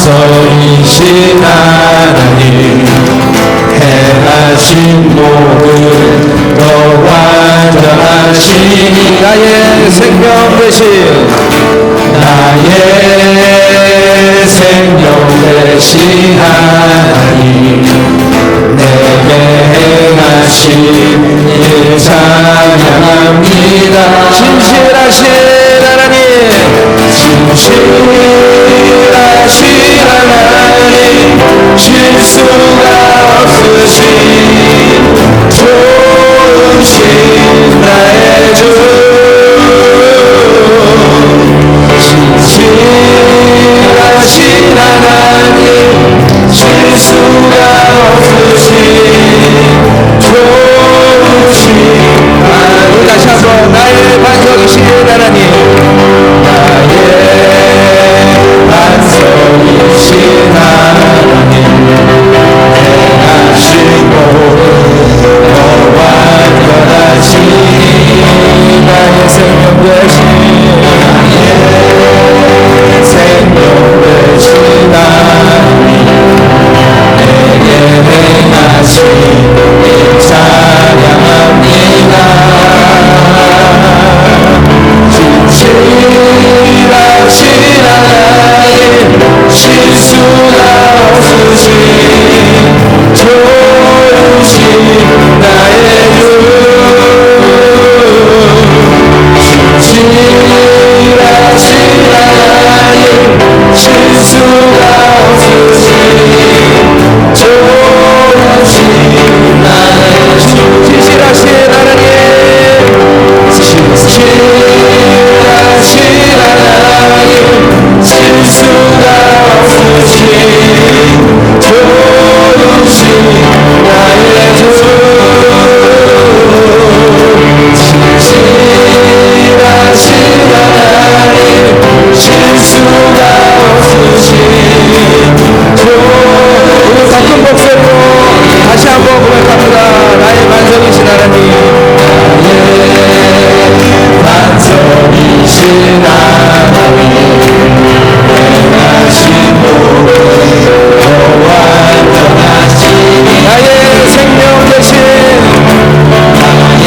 반석이신 하나님 행하신 모든 더 완전하신 나의 생명 되신 나의 생명 되신 하나님 내게 행하신 일 찬양합니다. 진실하신 하나님 진실하신 하나님 실수가 없으신 좋으신 나의 주 진실하신 하나님 실수가 없으신 좋으신 우리 다시 한번 나의 반석이신 하나님 나의 반석이신 하나님 행하신 모든 더 완전하신 나의 생명 되신 나의 생명 되신 하나님 내게 행하신 일 찬양합니다. 진실하신 하나님 실수가 없으신 좋으신 나의 주 진실하신 하나님 실수가 없으신 좋으신 나의 주 진실하신 하나님 진실하신 하나님 실수가 없으신 좋으신 나의 주 진실하신 하나님 실수가 없으신 우리 바쁜 목소리로 다시 한번 고백합니다. 나의 반석이신 하나님 반석이신 하나님 행하신 모든 더 완전하신 나의 생명 되신 나의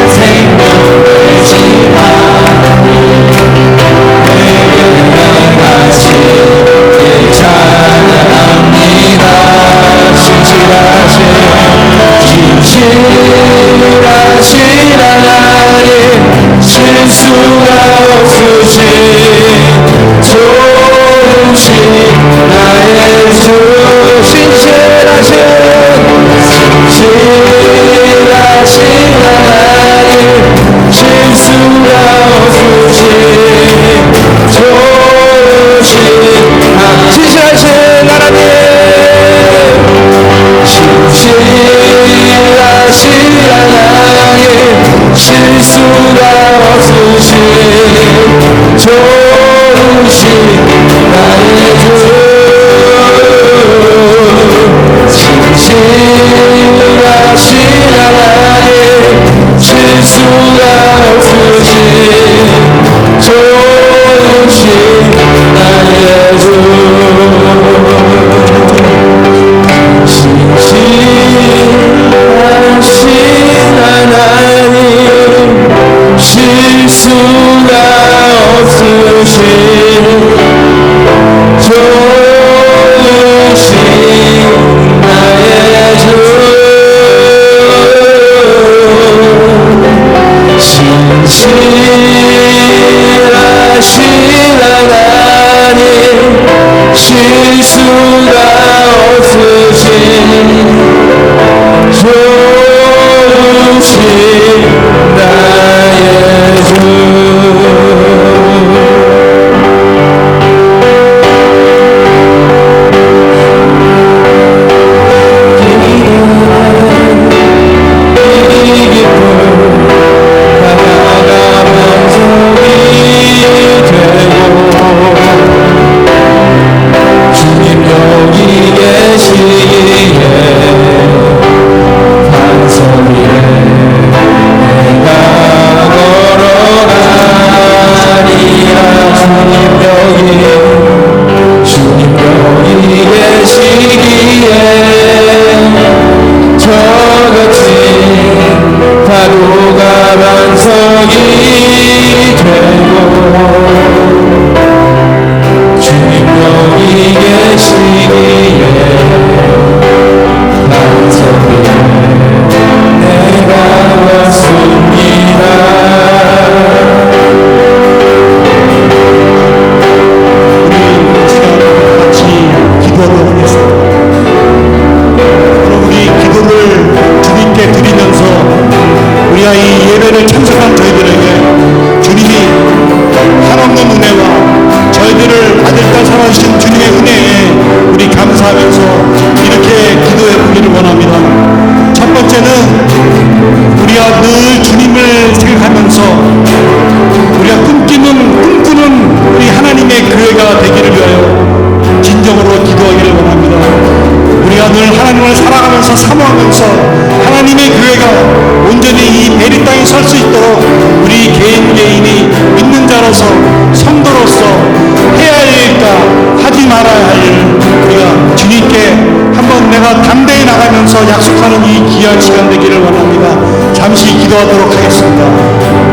생명 되신 하나님 내게 행하신 일 찬양합니다. 진실하신 하나님 실수가 없으신 좋으신 나의 주 진실하신 하나님 실수가 없으신 좋으신 진실하신 하나님 진실하신 하나님 실수가 없으신 좋으신 나의 주 진실하신 하나님 실수가 없으신 좋으신 나의 주 진실하신 하나님 실수가 없으신 좋으신 나의 주 진실하신 하나님 실수가 없으신 좋으신 나의 주 주님 여기 계시기에 반석 위에 계시기에 저같이 파도가 반석이 되고 주님 여기 계시기에 반석이 내가 왔습니다. 기도하도록 하겠습니다. 그럼 우리 기도를 주님께 드리면서 우리가 이 예배를 참석한 저희들에게 주님이 한없는 은혜와 저희들을 아들, 딸 살아주신 주님의 은혜에 우리 감사하면서 이렇게 기도해 보기를 원합니다. 첫 번째는 우리가 늘 주님을 생각하면서 우리가 꿈꾸는 우리 하나님의 교회가 되기를 위하여 진정으로 기도하기를 원합니다. 우리가 늘 하나님을 사랑하면서 사모하면서 하나님의 교회가 온전히 이 베리 땅에 설 수 있도록 우리 개인이 믿는 자로서 성도로서 해야 할 일과 하지 말아야 할 일 우리가 주님께 한번 내가 담대히 나가면서 약속하는 이 귀한 시간 되기를 원합니다. 잠시 기도하도록 하겠습니다.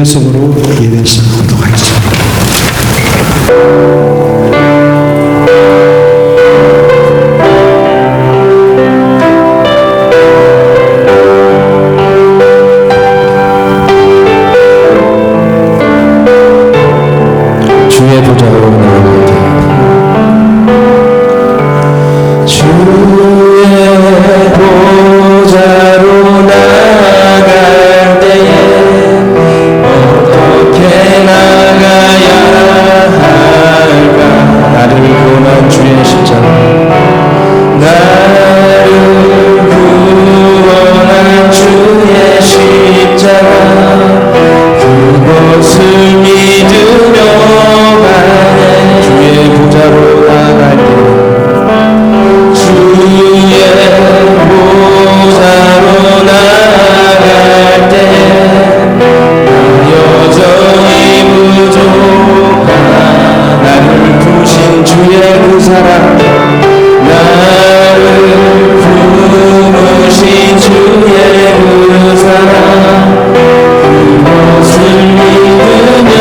찬송으로 예배 시작하도록 하겠습니다. 주의 보좌로 나아갈 때 주의 보좌로 나아갈 때에 어떻게 나가야 할까. 나를 구원한 주의 십자가, 나를 구원한 주의 십자가, 그것을 믿으며 주의 보좌로 나갈 때, 주의 보좌로 나갈 때, 여전히 부족한 나를 부신 주의 그 사랑, 나를 부르신 주의 그 사랑, 그것을 믿으며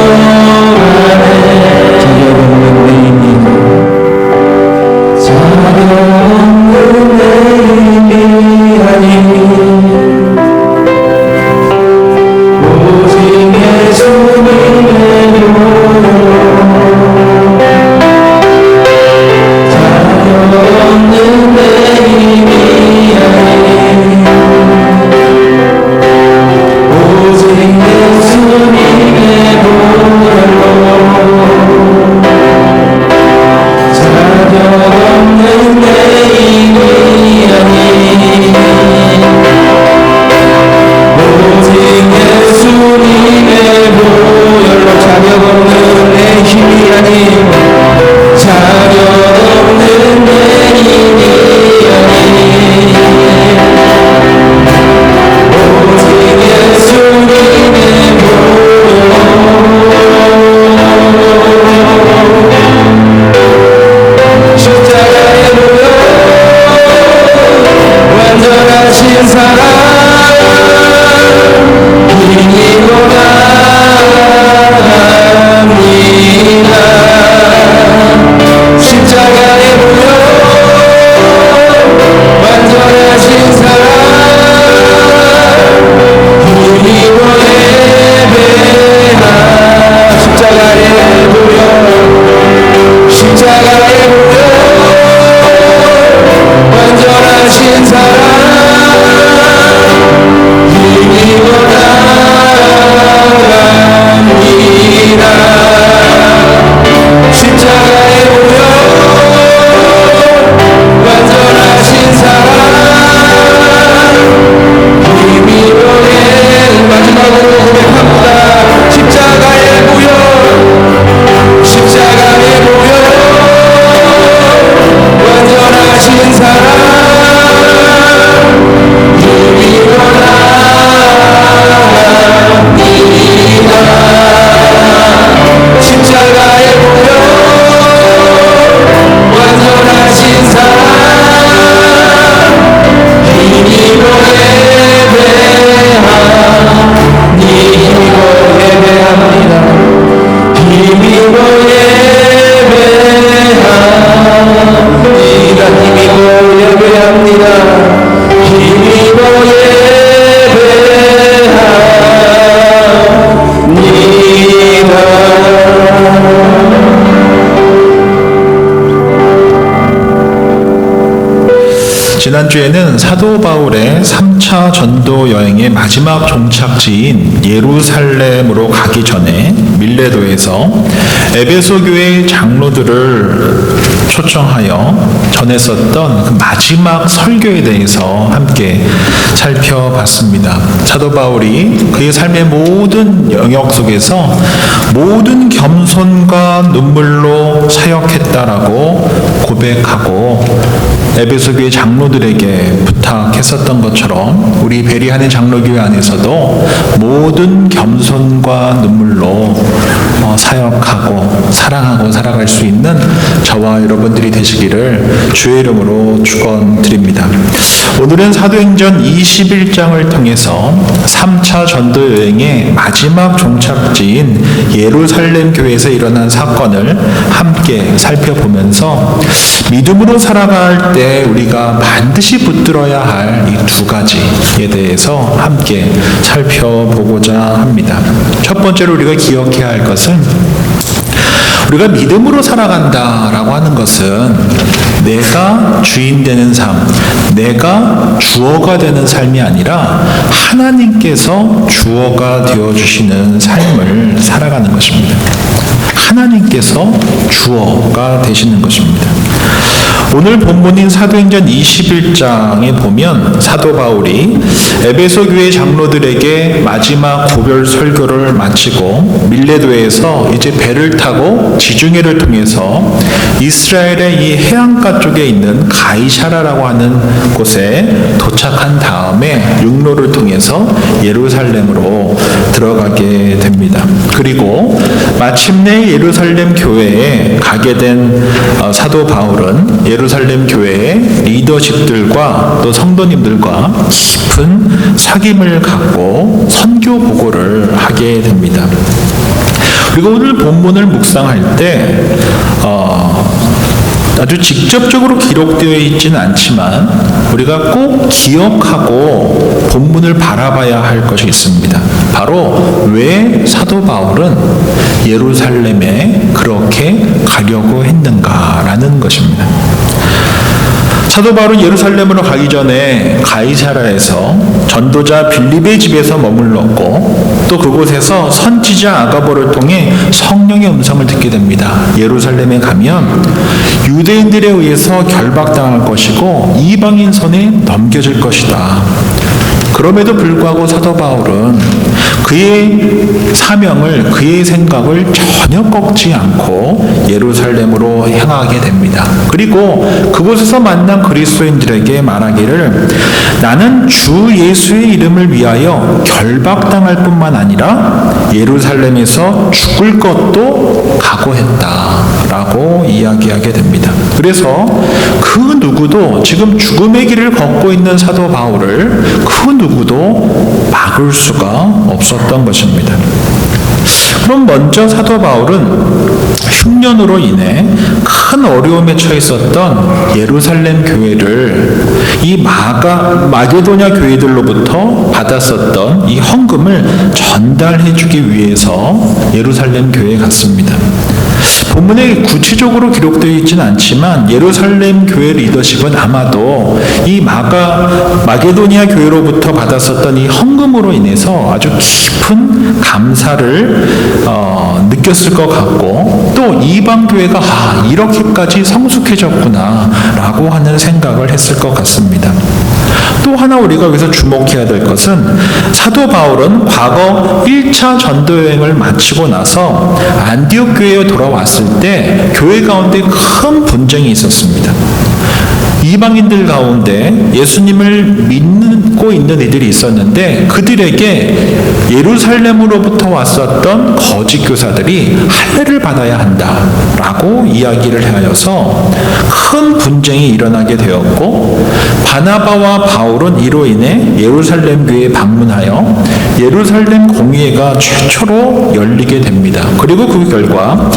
지난주에는 사도 바울의 3차 전도 여행의 마지막 종착지인 예루살렘으로 가기 전에 밀레도에서 에베소 교회 장로들을 초청하여 전했었던 그 마지막 설교에 대해서 함께 살펴봤습니다. 사도 바울이 그의 삶의 모든 영역 속에서 모든 겸손과 눈물로 사역했다라고 고백하고 에베소 교회 장로들에게 부탁했었던 것처럼 우리 베리하는 장로교회 안에서도 모든 겸손과 눈물로 사역하고 사랑하고 살아갈 수 있는 저와 여러분들이 되시기를 주의 이름으로 축원드립니다. 오늘은 사도행전 21장을 통해서 3차 전도 여행의 마지막 종착지인 예루살렘 교회에서 일어난 사건을 함께 살펴보면서 믿음으로 살아갈 때 우리가 반드시 붙들어야 할 이 두 가지에 대해서 함께 살펴보고자 합니다. 첫 번째로 우리가 기억해야 할 것은 우리가 믿음으로 살아간다라고 하는 것은 내가 주인 되는 삶, 내가 주어가 되는 삶이 아니라 하나님께서 주어가 되어주시는 삶을 살아가는 것입니다. 하나님께서 주어가 되시는 것입니다. 오늘 본문인 사도행전 21장에 보면 사도 바울이 에베소 교회 장로들에게 마지막 고별 설교를 마치고 밀레도에서 이제 배를 타고 지중해를 통해서 이스라엘의 이 해안가 쪽에 있는 가이사라라고 하는 곳에 도착한 다음에 육로를 통해서 예루살렘으로 들어가게 됩니다. 그리고 마침내 예루살렘 교회에 가게 된 사도 바울은 예루살렘 교회의 리더십들과 또 성도님들과 깊은 사귐을 갖고 선교 보고를 하게 됩니다. 그리고 오늘 본문을 묵상할 때 아주 직접적으로 기록되어 있지는 않지만 우리가 꼭 기억하고 본문을 바라봐야 할 것이 있습니다. 바로 왜 사도 바울은 예루살렘에 그렇게 가려고 했는가라는 것입니다. 사도 바울은 예루살렘으로 가기 전에 가이사라에서 전도자 빌립의 집에서 머물렀고 또 그곳에서 선지자 아가보를 통해 성령의 음성을 듣게 됩니다. 예루살렘에 가면 유대인들에 의해서 결박당할 것이고 이방인 손에 넘겨질 것이다. 그럼에도 불구하고 사도 바울은 그의 사명을, 그의 생각을 전혀 꺾지 않고 예루살렘으로 향하게 됩니다. 그리고 그곳에서 만난 그리스도인들에게 말하기를 나는 주 예수의 이름을 위하여 결박당할 뿐만 아니라 예루살렘에서 죽을 것도 각오했다 라고 이야기하게 됩니다. 그래서 그 누구도 지금 죽음의 길을 걷고 있는 사도 바울을 그 누구도 막을 수가 없었던 것입니다. 그럼 먼저 사도 바울은 흉년으로 인해 큰 어려움에 처했었던 예루살렘 교회를 이 마게도냐 교회들로부터 받았었던 이 헌금을 전달해 주기 위해서 예루살렘 교회에 갔습니다. 본문에 구체적으로 기록되어 있지는 않지만 예루살렘 교회 리더십은 아마도 이 마게도니아 교회로부터 받았었던 이 헌금으로 인해서 아주 깊은 감사를 느꼈을 것 같고 또 이방 교회가 이렇게까지 성숙해졌구나 라고 하는 생각을 했을 것 같습니다. 또 하나 우리가 여기서 주목해야 될 것은 사도 바울은 과거 1차 전도여행을 마치고 나서 안디옥 교회에 돌아왔을 때 교회 가운데 큰 분쟁이 있었습니다. 이방인들 가운데 예수님을 믿고 있는 이들이 있었는데 그들에게 예루살렘으로부터 왔었던 거짓 교사들이 할례를 받아야 한다라고 이야기를 하여서 큰 분쟁이 일어나게 되었고 바나바와 바울은 이로 인해 예루살렘 교회에 방문하여 예루살렘 공회가 최초로 열리게 됩니다. 그리고 그 결과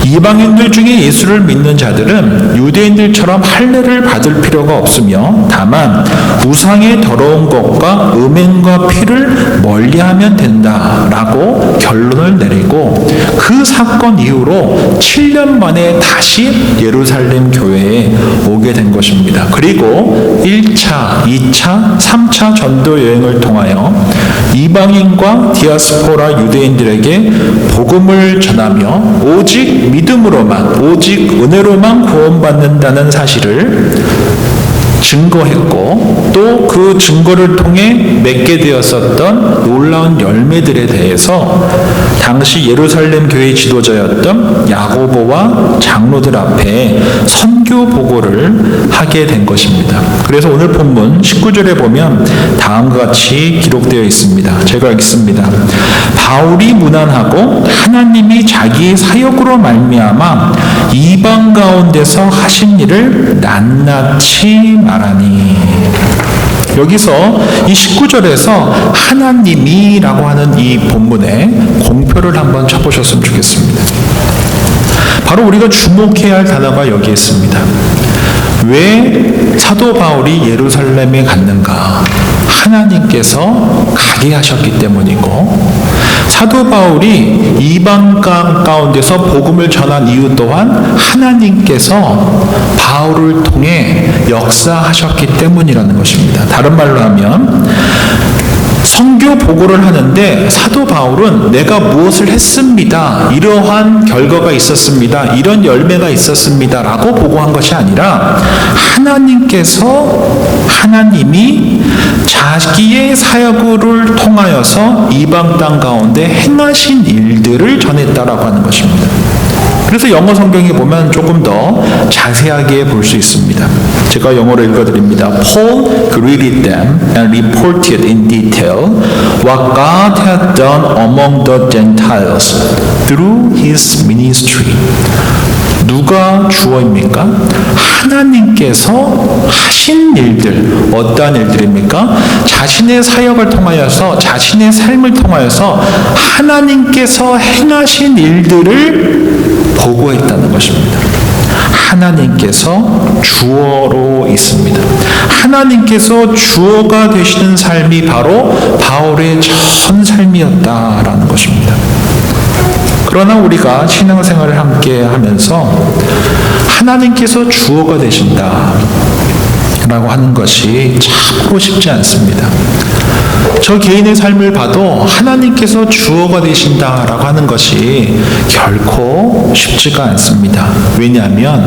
이방인들 중에 예수를 믿는 자들은 유대인들처럼 할례를 받을 필요가 없으며 다만 우상의 더러운 것과 음행과 피를 멀리하면 된다라고 결론을 내리고 그 사건 이후로 7년 만에 다시 예루살렘 교회에 오게 된 것입니다. 그리고 1차, 2차, 3차 전도 여행을 통하여 이방인과 디아스포라 유대인들에게 복음을 전하며 오직 믿음으로만, 오직 은혜로만 구원받는다는 사실을 증거했고 또 그 증거를 통해 맺게 되었었던 놀라운 열매들에 대해서 당시 예루살렘 교회 지도자였던 야고보와 장로들 앞에 선교 보고를 하게 된 것입니다. 그래서 오늘 본문 19절에 보면 다음과 같이 기록되어 있습니다. 제가 읽습니다. 바울이 문안하고 하나님이 자기의 사역으로 말미암아 이방 가운데서 하신 일을 낱낱이 말하니. 여기서 이 19절에서 하나님이라고 하는 이 본문에 공표를 한번 쳐보셨으면 좋겠습니다. 바로 우리가 주목해야 할 단어가 여기에 있습니다. 왜 사도 바울이 예루살렘에 갔는가? 하나님께서 가게 하셨기 때문이고, 사도 바울이 이방 가운데서 복음을 전한 이유 또한 하나님께서 바울을 통해 역사하셨기 때문이라는 것입니다. 다른 말로 하면 선교 보고를 하는데 사도 바울은 내가 무엇을 했습니다, 이러한 결과가 있었습니다, 이런 열매가 있었습니다 라고 보고한 것이 아니라 하나님이 자기의 사역을 통하여서 이방 땅 가운데 행하신 일들을 전했다라고 하는 것입니다. 그래서 영어 성경에 보면 조금 더 자세하게 볼 수 있습니다. 제가 영어로 읽어드립니다. Paul greeted them and reported in detail what God had done among the Gentiles through his ministry. 누가 주어입니까? 하나님께서 하신 일들, 어떠한 일들입니까? 자신의 사역을 통하여서, 자신의 삶을 통하여서 하나님께서 행하신 일들을 보고했다는 것입니다. 하나님께서 주어로 있습니다. 하나님께서 주어가 되시는 삶이 바로 바울의 전 삶이었다라는 것입니다. 그러나 우리가 신앙생활을 함께 하면서 하나님께서 주어가 되신다 라고 하는 것이 참고 쉽지 않습니다. 저 개인의 삶을 봐도 하나님께서 주어가 되신다라고 하는 것이 결코 쉽지가 않습니다. 왜냐하면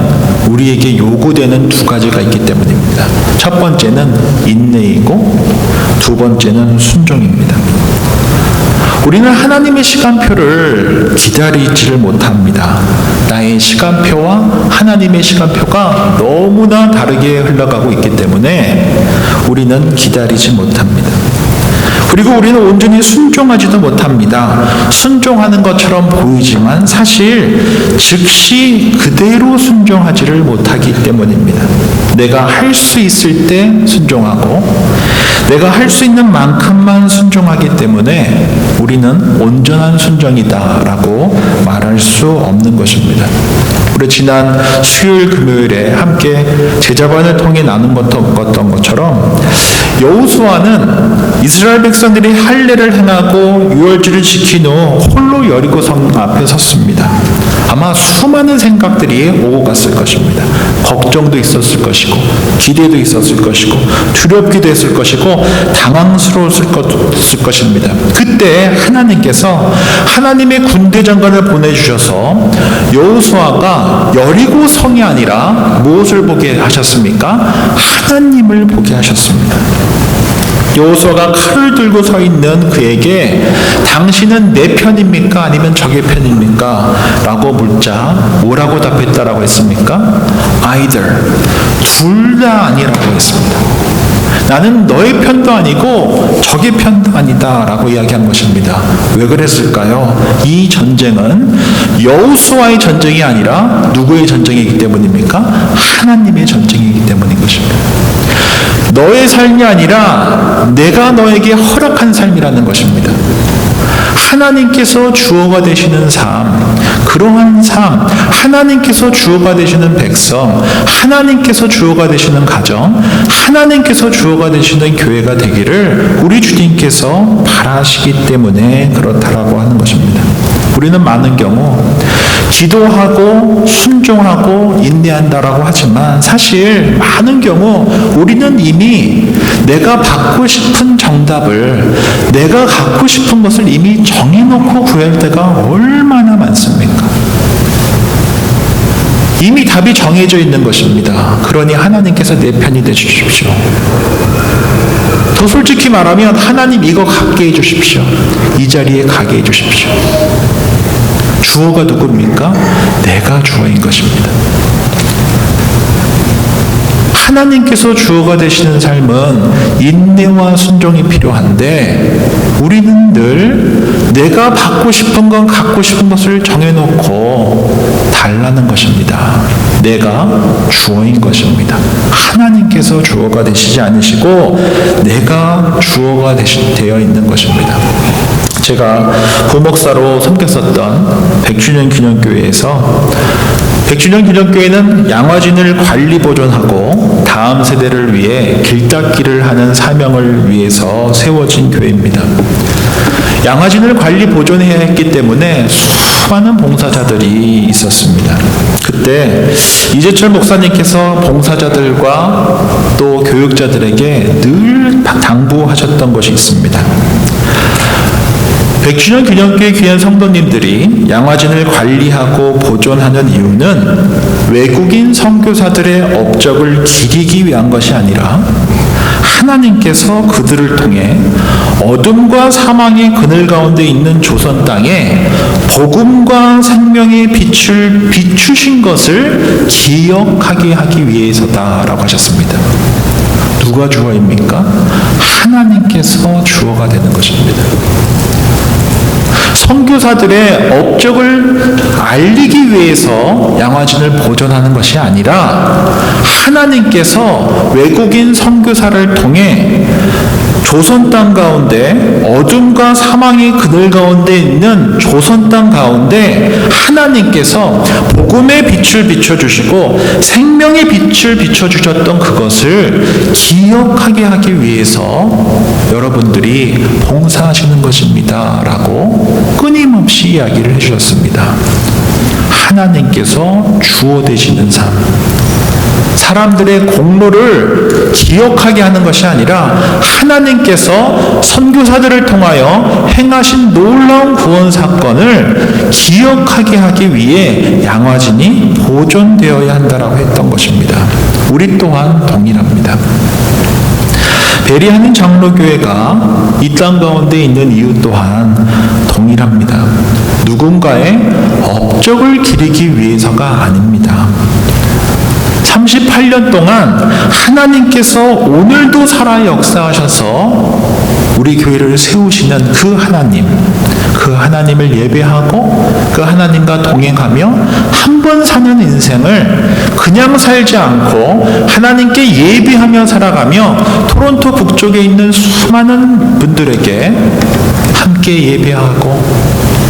우리에게 요구되는 두 가지가 있기 때문입니다. 첫 번째는 인내이고 두 번째는 순종입니다. 우리는 하나님의 시간표를 기다리지를 못합니다. 나의 시간표와 하나님의 시간표가 너무나 다르게 흘러가고 있기 때문에 우리는 기다리지 못합니다. 그리고 우리는 온전히 순종하지도 못합니다. 순종하는 것처럼 보이지만 사실 즉시 그대로 순종하지를 못하기 때문입니다. 내가 할 수 있을 때 순종하고 내가 할 수 있는 만큼만 순종하기 때문에 우리는 온전한 순종이다라고 말할 수 없는 것입니다. 우리 지난 수요일 금요일에 함께 제자반을 통해 나눈 것처럼 여호수아는 이스라엘 백성들이 할례를 행하고 유월절을 지킨 후 홀로 여리고 성 앞에 섰습니다. 아마 수많은 생각들이 오고 갔을 것입니다. 걱정도 있었을 것이고 기대도 있었을 것이고 두렵기도 했을 것이고 당황스러웠을 것입니다. 그때 하나님께서 하나님의 군대 장관을 보내주셔서 여호수아가 여리고 성이 아니라 무엇을 보게 하셨습니까? 하나님을 보게 하셨습니다. 여호수아가 칼을 들고 서 있는 그에게 당신은 내 편입니까? 아니면 적의 편입니까? 라고 묻자 뭐라고 답했다라고 했습니까? Either. 둘 다 아니라고 했습니다. 나는 너의 편도 아니고 적의 편도 아니다 라고 이야기한 것입니다. 왜 그랬을까요? 이 전쟁은 여호수아의 전쟁이 아니라 누구의 전쟁이기 때문입니까? 하나님의 전쟁이기 때문인 것입니다. 너의 삶이 아니라 내가 너에게 허락한 삶이라는 것입니다. 하나님께서 주어가 되시는 삶, 그러한 삶, 하나님께서 주어가 되시는 백성, 하나님께서 주어가 되시는 가정, 하나님께서 주어가 되시는 교회가 되기를 우리 주님께서 바라시기 때문에 그렇다라고 하는 것입니다. 우리는 많은 경우 기도하고 순종하고 인내한다라고 하지만 사실 많은 경우 우리는 이미 내가 받고 싶은 정답을, 내가 갖고 싶은 것을 이미 정해놓고 구할 때가 얼마나 많습니까? 이미 답이 정해져 있는 것입니다. 그러니 하나님께서 내 편이 되주십시오. 더 솔직히 말하면 하나님 이거 갖게 해주십시오. 이 자리에 가게 해주십시오. 주어가 누굽니까? 내가 주어인 것입니다. 하나님께서 주어가 되시는 삶은 인내와 순종이 필요한데 우리는 늘 내가 받고 싶은 건 갖고 싶은 것을 정해놓고 달라는 것입니다. 내가 주어인 것입니다. 하나님께서 주어가 되시지 않으시고 내가 주어가 되어 있는 것입니다. 제가 부목사로 섬겼었던 100주년 기념교회에서 100주년 기념교회는 양화진을 관리 보존하고 다음 세대를 위해 길닦이를 하는 사명을 위해서 세워진 교회입니다. 양화진을 관리 보존해야 했기 때문에 수많은 봉사자들이 있었습니다. 그때 이재철 목사님께서 봉사자들과 또 교육자들에게 늘 당부하셨던 것이 있습니다. 100주년 기념교회 귀한 성도님들이 양화진을 관리하고 보존하는 이유는 외국인 선교사들의 업적을 기리기 위한 것이 아니라 하나님께서 그들을 통해 어둠과 사망의 그늘 가운데 있는 조선 땅에 복음과 생명의 빛을 비추신 것을 기억하게 하기 위해서다라고 하셨습니다. 누가 주어입니까? 하나님께서 주어가 되는 것입니다. 선교사들의 업적을 알리기 위해서 양화진을 보존하는 것이 아니라 하나님께서 외국인 선교사를 통해 조선 땅 가운데 어둠과 사망의 그늘 가운데 있는 조선 땅 가운데 하나님께서 복음의 빛을 비춰주시고 생명의 빛을 비춰주셨던 그것을 기억하게 하기 위해서 여러분들이 봉사하시는 것입니다 라고 끊임없이 이야기를 해주셨습니다. 하나님께서 주어 되시는 삶, 사람들의 공로를 기억하게 하는 것이 아니라 하나님께서 선교사들을 통하여 행하신 놀라운 구원 사건을 기억하게 하기 위해 양화진이 보존되어야 한다라고 했던 것입니다. 우리 또한 동일합니다. 베리하는 장로교회가 이 땅 가운데 있는 이유 또한 동일합니다. 누군가의 업적을 기리기 위해서가 아닙니다. 38년 동안 하나님께서 오늘도 살아 역사하셔서 우리 교회를 세우시는 그 하나님을 예배하고 그 하나님과 동행하며 한 번 사는 인생을 그냥 살지 않고 하나님께 예배하며 살아가며 토론토 북쪽에 있는 수많은 분들에게 함께 예배하고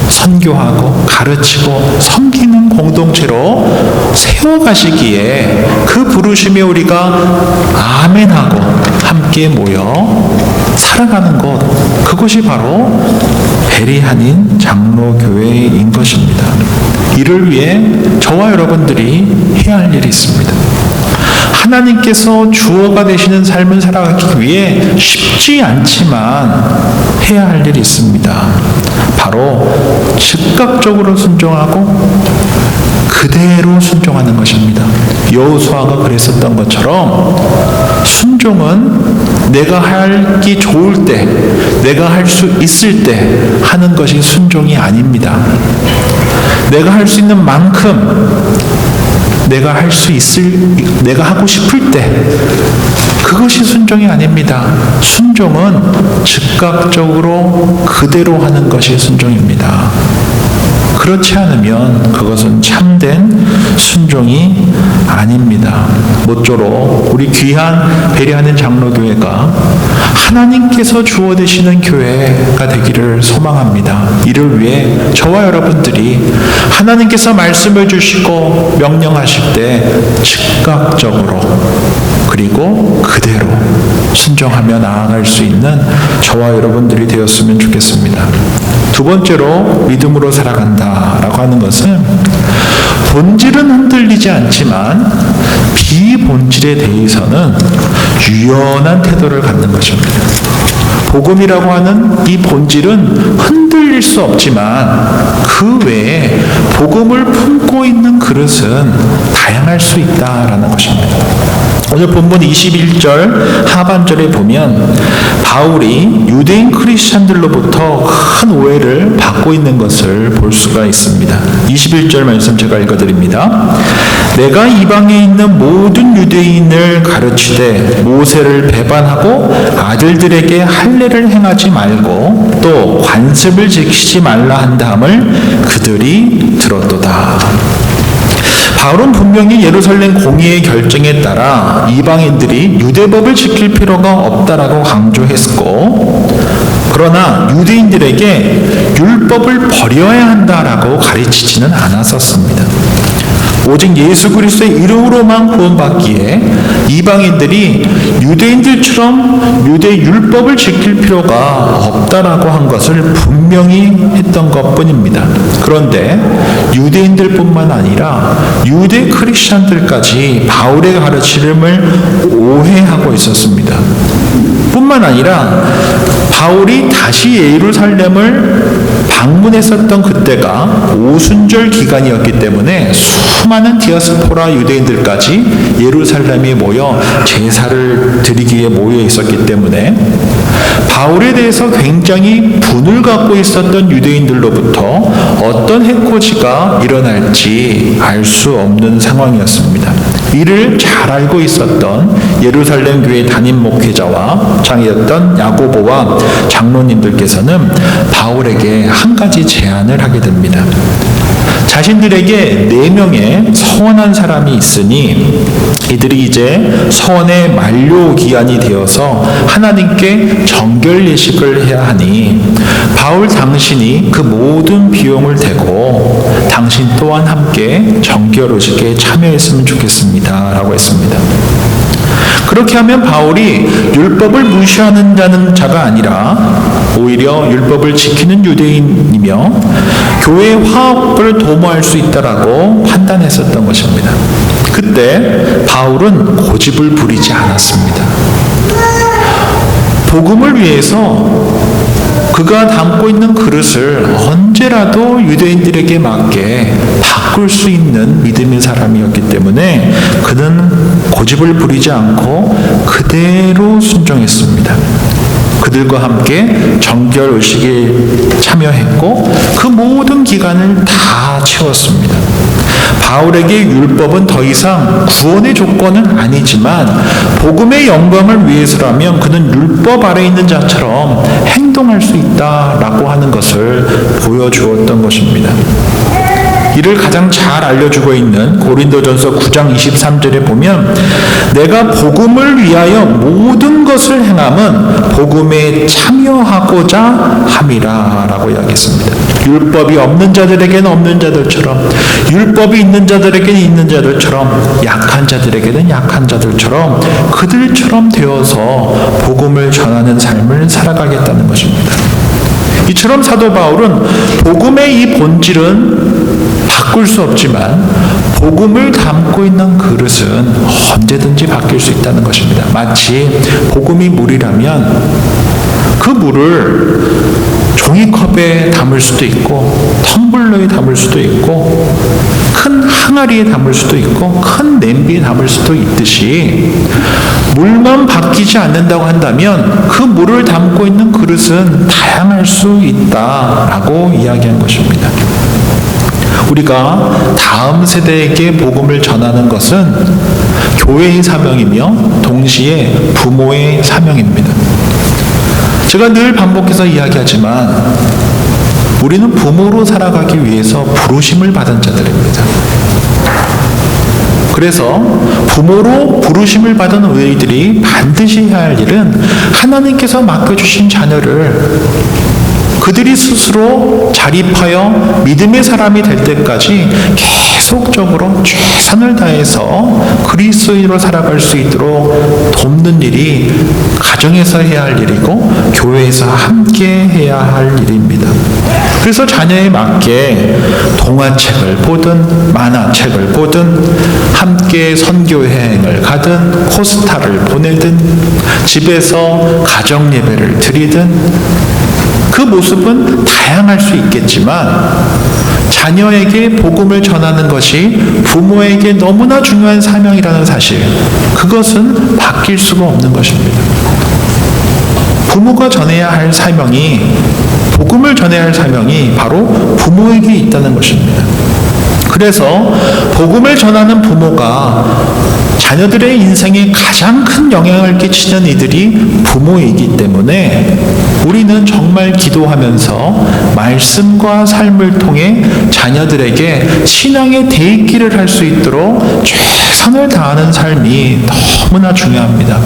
선교하고 가르치고 섬기는 공동체로 세워가시기에 그 부르심에 우리가 아멘하고 함께 모여 살아가는 것, 그것이 바로 베리하닌 장로교회인 것입니다. 이를 위해 저와 여러분들이 해야 할 일이 있습니다. 하나님께서 주어가 되시는 삶을 살아가기 위해 쉽지 않지만 해야 할 일이 있습니다. 바로 즉각적으로 순종하고 그대로 순종하는 것입니다. 여호수아가 그랬었던 것처럼 순종은 내가 하기 좋을 때, 내가 할 수 있을 때 하는 것이 순종이 아닙니다. 내가 할 수 있는 만큼 내가 하고 싶을 때 그것이 순종이 아닙니다. 순종은 즉각적으로 그대로 하는 것이 순종입니다. 그렇지 않으면 그것은 참된 순종이 아닙니다. 모쪼록 우리 귀한 베리하는 장로교회가 하나님께서 주어 되시는 교회가 되기를 소망합니다. 이를 위해 저와 여러분들이 하나님께서 말씀을 주시고 명령하실 때 즉각적으로 그리고 그대로 순종하며 나아갈 수 있는 저와 여러분들이 되었으면 좋겠습니다. 두 번째로 믿음으로 살아간다라고 하는 것은 본질은 흔들리지 않지만 비본질에 대해서는 유연한 태도를 갖는 것입니다. 복음이라고 하는 이 본질은 흔들릴 수 없지만 그 외에 복음을 품고 있는 그릇은 다양할 수 있다라는 것입니다. 오늘 본문 21절 하반절에 보면 바울이 유대인 크리스찬들로부터 큰 오해를 받고 있는 것을 볼 수가 있습니다. 21절 말씀 제가 읽어드립니다. 내가 이방에 있는 모든 유대인을 가르치되 모세를 배반하고 아들들에게 할례를 행하지 말고 또 관습을 지키지 말라 한 다음을 그들이 들었도다. 바울은 분명히 예루살렘 공의의 결정에 따라 이방인들이 유대법을 지킬 필요가 없다라고 강조했고, 그러나 유대인들에게 율법을 버려야 한다라고 가르치지는 않았었습니다. 오직 예수 그리스도의 이름으로만 구원받기에 이방인들이 유대인들처럼 유대 율법을 지킬 필요가 없다라고 한 것을 분명히 했던 것뿐입니다. 그런데 유대인들뿐만 아니라 유대 크리스찬들까지 바울의 가르침을 오해하고 있었습니다. 뿐만 아니라 바울이 다시 예루살렘을 방문했었던 그때가 오순절 기간이었기 때문에 수많은 디아스포라 유대인들까지 예루살렘에 모여 제사를 드리기에 모여 있었기 때문에 바울에 대해서 굉장히 분을 갖고 있었던 유대인들로부터 어떤 해코지가 일어날지 알 수 없는 상황이었습니다. 이를 잘 알고 있었던 예루살렘 교회 담임 목회자와 장이었던 야고보와 장로님들께서는 바울에게 한 가지 제안을 하게 됩니다. 자신들에게 4명의 서원한 사람이 있으니 이들이 이제 서원의 만료 기한이 되어서 하나님께 정결 예식을 해야 하니 바울 당신이 그 모든 비용을 대고 당신 또한 함께 정결 예식에 참여했으면 좋겠습니다 라고 했습니다. 그렇게 하면 바울이 율법을 무시하는 자가 아니라 오히려 율법을 지키는 유대인이며 교회의 화합을 도모할 수 있다라고 판단했었던 것입니다. 그때 바울은 고집을 부리지 않았습니다. 복음을 위해서 그가 담고 있는 그릇을 언제라도 유대인들에게 맞게 바꿀 수 있는 믿음의 사람이었기 때문에 그는 고집을 부리지 않고 그대로 순종했습니다. 그들과 함께 정결 의식에 참여했고 그 모든 기간을 다 채웠습니다. 바울에게 율법은 더 이상 구원의 조건은 아니지만 복음의 영광을 위해서라면 그는 율법 아래 있는 자처럼 행동할 수 있다라고 하는 것을 보여주었던 것입니다. 이를 가장 잘 알려주고 있는 고린도전서 9장 23절에 보면 내가 복음을 위하여 모든 것을 행함은 복음에 참여하고자 함이라 라고 이야기했습니다. 율법이 없는 자들에게는 없는 자들처럼 율법이 있는 자들에게는 있는 자들처럼 약한 자들에게는 약한 자들처럼 그들처럼 되어서 복음을 전하는 삶을 살아가겠다는 것입니다. 이처럼 사도 바울은 복음의 이 본질은 바꿀 수 없지만 복음을 담고 있는 그릇은 언제든지 바뀔 수 있다는 것입니다. 마치 복음이 물이라면 그 물을 종이컵에 담을 수도 있고 텀블러에 담을 수도 있고 큰 항아리에 담을 수도 있고 큰 냄비에 담을 수도 있듯이 물만 바뀌지 않는다고 한다면 그 물을 담고 있는 그릇은 다양할 수 있다라고 이야기한 것입니다. 우리가 다음 세대에게 복음을 전하는 것은 교회의 사명이며 동시에 부모의 사명입니다. 제가 늘 반복해서 이야기하지만 우리는 부모로 살아가기 위해서 부르심을 받은 자들입니다. 그래서 부모로 부르심을 받은 우리들이 반드시 해야 할 일은 하나님께서 맡겨주신 자녀를 그들이 스스로 자립하여 믿음의 사람이 될 때까지 계속적으로 최선을 다해서 그리스도인으로 살아갈 수 있도록 돕는 일이 가정에서 해야 할 일이고 교회에서 함께 해야 할 일입니다. 그래서 자녀에 맞게 동화책을 보든 만화책을 보든 함께 선교여행을 가든 포스타를 보내든 집에서 가정예배를 드리든 그 모습은 다양할 수 있겠지만 자녀에게 복음을 전하는 것이 부모에게 너무나 중요한 사명이라는 사실, 그것은 바뀔 수가 없는 것입니다. 부모가 전해야 할 사명이, 복음을 전해야 할 사명이 바로 부모에게 있다는 것입니다. 그래서 복음을 전하는 부모가 자녀들의 인생에 가장 큰 영향을 끼치는 이들이 부모이기 때문에 우리는 정말 기도하면서 말씀과 삶을 통해 자녀들에게 신앙의 대입기를 할 수 있도록 최선을 다하는 삶이 너무나 중요합니다.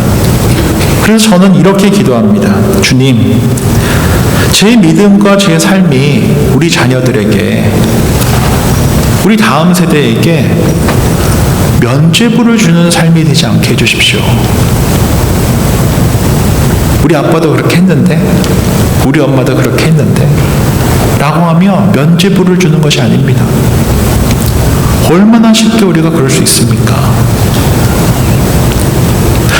그래서 저는 이렇게 기도합니다. 주님, 제 믿음과 제 삶이 우리 자녀들에게, 우리 다음 세대에게 면죄부를 주는 삶이 되지 않게 해주십시오. 우리 아빠도 그렇게 했는데, 우리 엄마도 그렇게 했는데 라고 하며 면죄부를 주는 것이 아닙니다. 얼마나 쉽게 우리가 그럴 수 있습니까?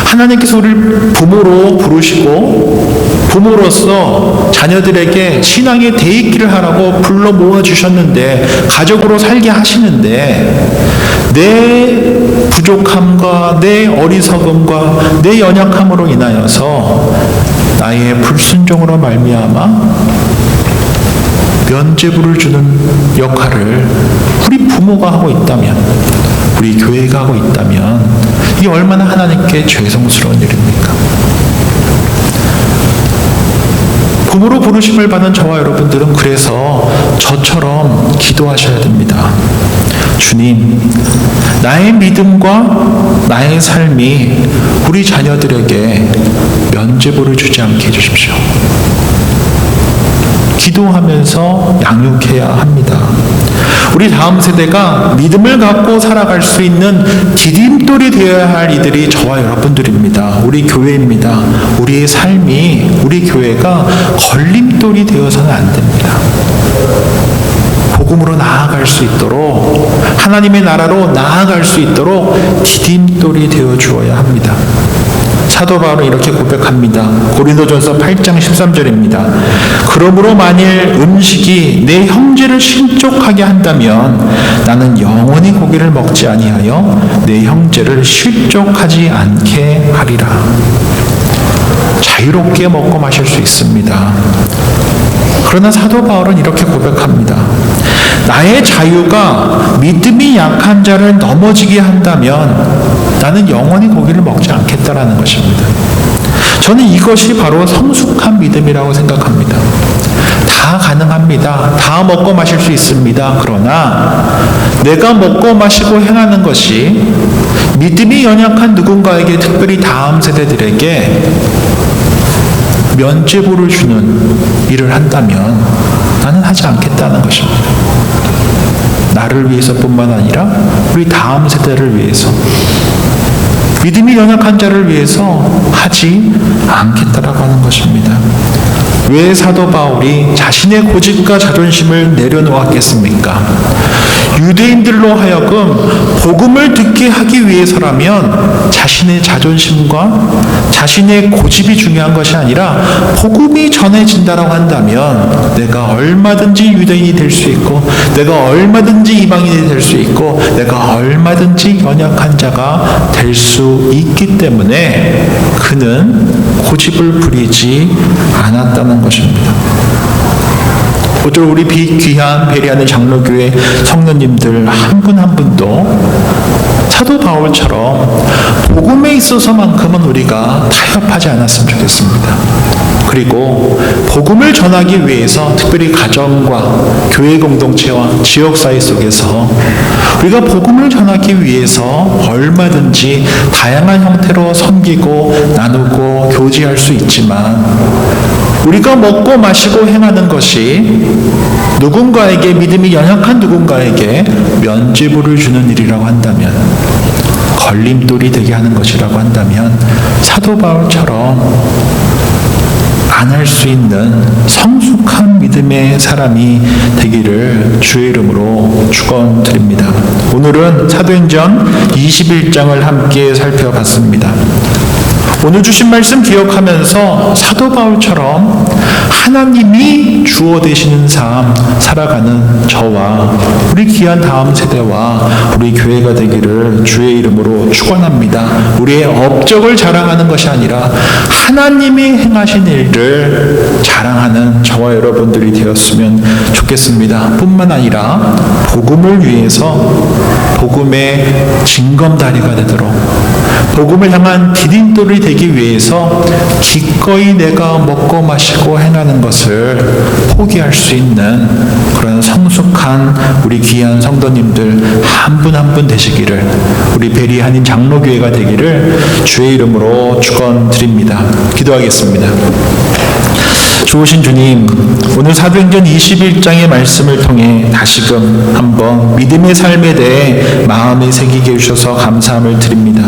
하나님께서 우리를 부모로 부르시고 부모로서 자녀들에게 신앙의 대입기를 하라고 불러 모아주셨는데, 가족으로 살게 하시는데, 내 부족함과 내 어리석음과 내 연약함으로 인하여서 나의 불순종으로 말미암아 면죄부를 주는 역할을 우리 부모가 하고 있다면, 우리 교회가 하고 있다면 이게 얼마나 하나님께 죄송스러운 일입니까? 부모로 부르심을 받은 저와 여러분들은 그래서 저처럼 기도하셔야 됩니다. 주님, 나의 믿음과 나의 삶이 우리 자녀들에게 면죄부를 주지 않게 해주십시오. 기도하면서 양육해야 합니다. 우리 다음 세대가 믿음을 갖고 살아갈 수 있는 디딤돌이 되어야 할 이들이 저와 여러분들입니다. 우리 교회입니다. 우리의 삶이, 우리 교회가 걸림돌이 되어서는 안 됩니다. 복음으로 나아갈 수 있도록, 하나님의 나라로 나아갈 수 있도록 디딤돌이 되어 주어야 합니다. 사도 바울은 이렇게 고백합니다. 고린도전서 8장 13절입니다. 그러므로 만일 음식이 내 형제를 실족하게 한다면 나는 영원히 고기를 먹지 아니하여 내 형제를 실족하지 않게 하리라. 자유롭게 먹고 마실 수 있습니다. 그러나 사도 바울은 이렇게 고백합니다. 나의 자유가 믿음이 약한 자를 넘어지게 한다면 나는 영원히 고기를 먹지 않겠다라는 것입니다. 저는 이것이 바로 성숙한 믿음이라고 생각합니다. 다 가능합니다. 다 먹고 마실 수 있습니다. 그러나 내가 먹고 마시고 행하는 것이 믿음이 연약한 누군가에게, 특별히 다음 세대들에게 면죄부를 주는 일을 한다면 나는 하지 않겠다는 것입니다. 나를 위해서뿐만 아니라 우리 다음 세대를 위해서, 믿음이 연약한 자를 위해서 하지 않겠다라고 하는 것입니다. 왜 사도 바울이 자신의 고집과 자존심을 내려놓았겠습니까? 유대인들로 하여금 복음을 듣게 하기 위해서라면 자신의 자존심과 자신의 고집이 중요한 것이 아니라 복음이 전해진다라고 한다면 내가 얼마든지 유대인이 될 수 있고, 내가 얼마든지 이방인이 될 수 있고, 내가 얼마든지 연약한 자가 될 수 있기 때문에 그는 고집을 부리지 않았다는 것입니다. 모쪼록 우리 귀한 베리아는 장로교회 성도님들 한 분 한 분도 사도 바울처럼 복음에 있어서만큼은 우리가 타협하지 않았으면 좋겠습니다. 그리고 복음을 전하기 위해서 특별히 가정과 교회 공동체와 지역사회 속에서 우리가 복음을 전하기 위해서 얼마든지 다양한 형태로 섬기고 나누고 교제할 수 있지만, 우리가 먹고 마시고 행하는 것이 누군가에게, 믿음이 연약한 누군가에게 면죄부를 주는 일이라고 한다면, 걸림돌이 되게 하는 것이라고 한다면 사도 바울처럼 안 할 수 있는 성숙한 믿음의 사람이 되기를 주의 이름으로 축원드립니다. 오늘은 사도행전 21장을 함께 살펴봤습니다. 오늘 주신 말씀 기억하면서 사도 바울처럼 하나님이 주어 되시는 삶 살아가는 저와 우리 귀한 다음 세대와 우리 교회가 되기를 주의 이름으로 축원합니다. 우리의 업적을 자랑하는 것이 아니라 하나님이 행하신 일을 자랑하는 저와 여러분들이 되었으면 좋겠습니다. 뿐만 아니라 복음을 위해서 복음의 징검다리가 되도록 복음을 향한 디딤돌이 되기 위해서 기꺼이 내가 먹고 마시고 행하는 것을 포기할 수 있는 그런 성숙한 우리 귀한 성도님들 한 분 한 분 되시기를 우리 베리 한인 장로교회가 되기를 주의 이름으로 축원드립니다. 기도하겠습니다. 좋으신 주님, 오늘 사도행전 21장의 말씀을 통해 다시금 한번 믿음의 삶에 대해 마음에 새기게 해주셔서 감사함을 드립니다.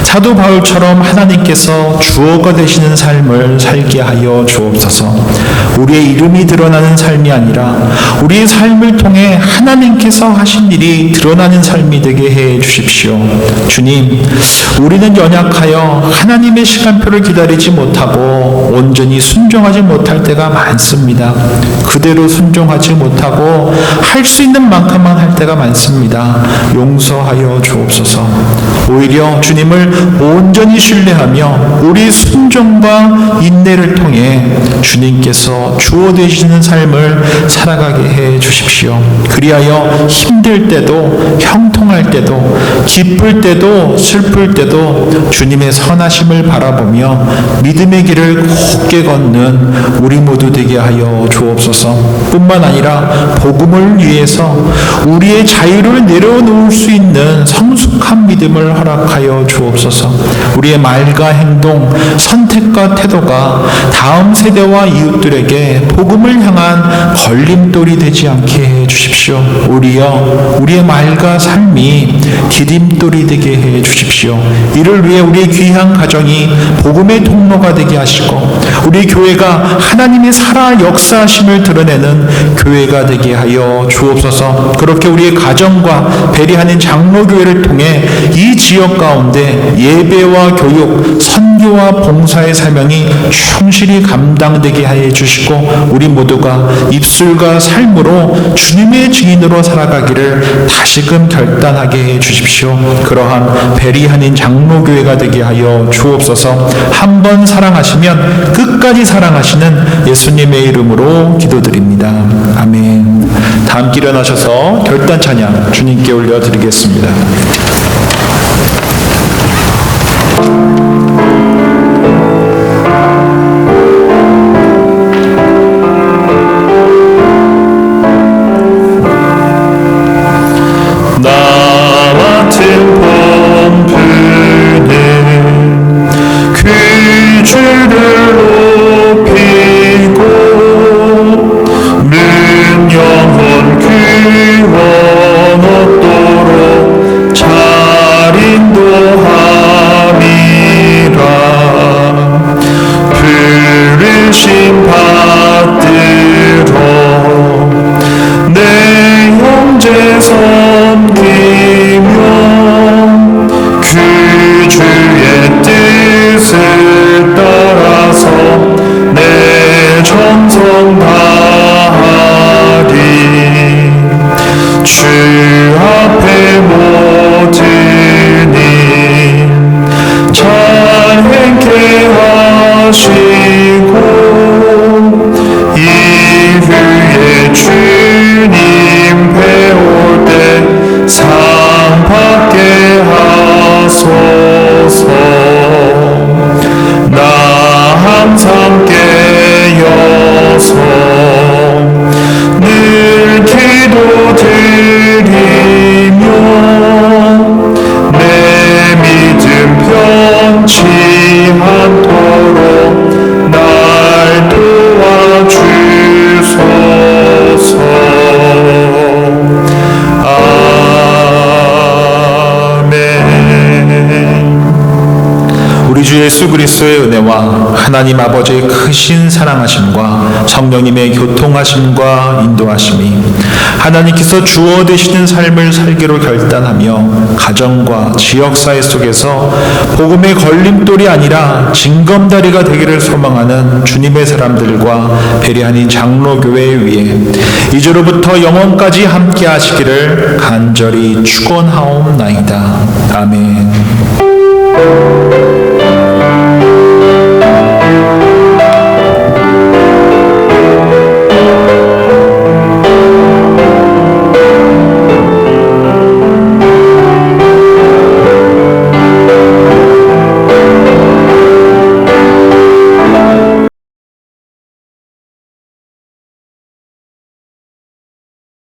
사도 바울처럼 하나님께서 주어가 되시는 삶을 살게 하여 주옵소서. 우리의 이름이 드러나는 삶이 아니라 우리의 삶을 통해 하나님께서 하신 일이 드러나는 삶이 되게 해 주십시오. 주님, 우리는 연약하여 하나님의 시간표를 기다리지 못하고 온전히 순종하지 못할 때가 많습니다. 그대로 순종하지 못하고 할 수 있는 만큼만 할 때가 많습니다. 용서하여 주옵소서. 오히려 주님을 온전히 신뢰하며 우리 순종과 인내를 통해 주님께서 주어 되시는 삶을 살아가게 해 주십시오. 그리하여 힘들 때도 형통할 때도 기쁠 때도 슬플 때도 주님의 선하심을 바라보며 믿음의 길을 곧게 걷는 우리 모두 되게 하여 주옵소서. 뿐만 아니라 복음을 위해서 우리의 자유를 내려놓을 수 있는 성숙한 믿음을 허락하여 주옵소서. 우리의 말과 행동, 선택과 태도가 다음 세대와 이웃들에게 복음을 향한 걸림돌이 되지 않게 해 주십시오. 오히려 우리의 말과 삶이 디딤돌이 되게 해 주십시오. 이를 위해 우리의 귀한 가정이 복음의 통로가 되게 하시고 우리 교회가 하나님의 살아 역사하심을 드러내는 교회가 되게 하여 주옵소서. 그렇게 우리의 가정과 베리하는 장로교회를 통해 이 지역 가운데 예배와 교육, 선교와 봉사의 사명이 충실히 감당되게 하여 주시고 우리 모두가 입술과 삶으로 주님의 증인으로 살아가기를 다시금 결단하게 해 주십시오. 그러한 베리하는 장로교회가 되게 하여 주옵소서. 한 번 사랑하시면 끝까지 사랑하시는 예수님의 이름으로 기도드립니다. 아멘. 다 함께 일어나셔서 결단 찬양 주님께 올려드리겠습니다. 않도록 우리 주 예수 그리스도의 은혜와 하나님 아버지의 크신 사랑하심과 성령님의 교통하심과 인도하심이 하나님께서 주어 되시는 삶을 살기로 결단하며 가정과 지역사회 속에서 복음의 걸림돌이 아니라 징검다리가 되기를 소망하는 주님의 사람들과 배려하는 장로교회 위에 이제로부터 영원까지 함께 하시기를 간절히 축원하옵나이다. 아멘.